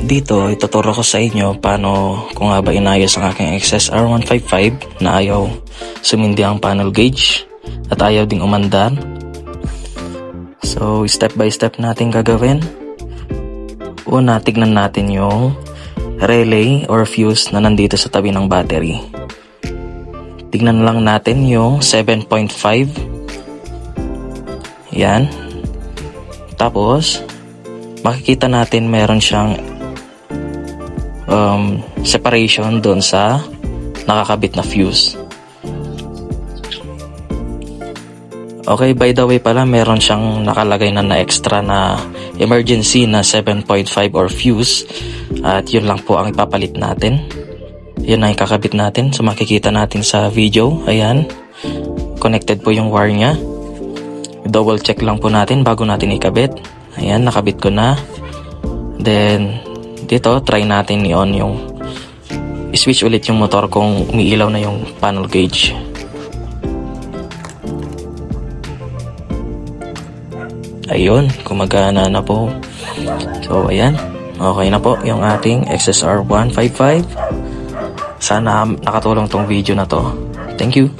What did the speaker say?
Dito, ituturo ko sa inyo paano kung nga ba inayos ang aking XSR 155 na ayaw sumindi ang panel gauge at ayaw ding umandar. So, step by step natin gagawin. Una, tignan natin yung relay or fuse na nandito sa tabi ng battery. Tignan lang natin yung 7.5. Yan. Tapos, makikita natin meron siyang separation doon sa nakakabit na fuse. Okay, by the way pala, meron siyang nakalagay na extra na emergency na 7.5 or fuse. At yun lang po ang ipapalit natin. Yun ang ikakabit natin. So makikita natin sa video. Ayan. Connected po yung wire niya. Double check lang po natin bago natin ikabit. Ayan, nakabit ko na. Then, dito, try natin i-on yung switch ulit yung motor kung umiilaw na yung panel gauge. Ayun, gumagana na po. So, ayan. Okay na po yung ating XSR 155. Sana nakatulong tong video na to. Thank you.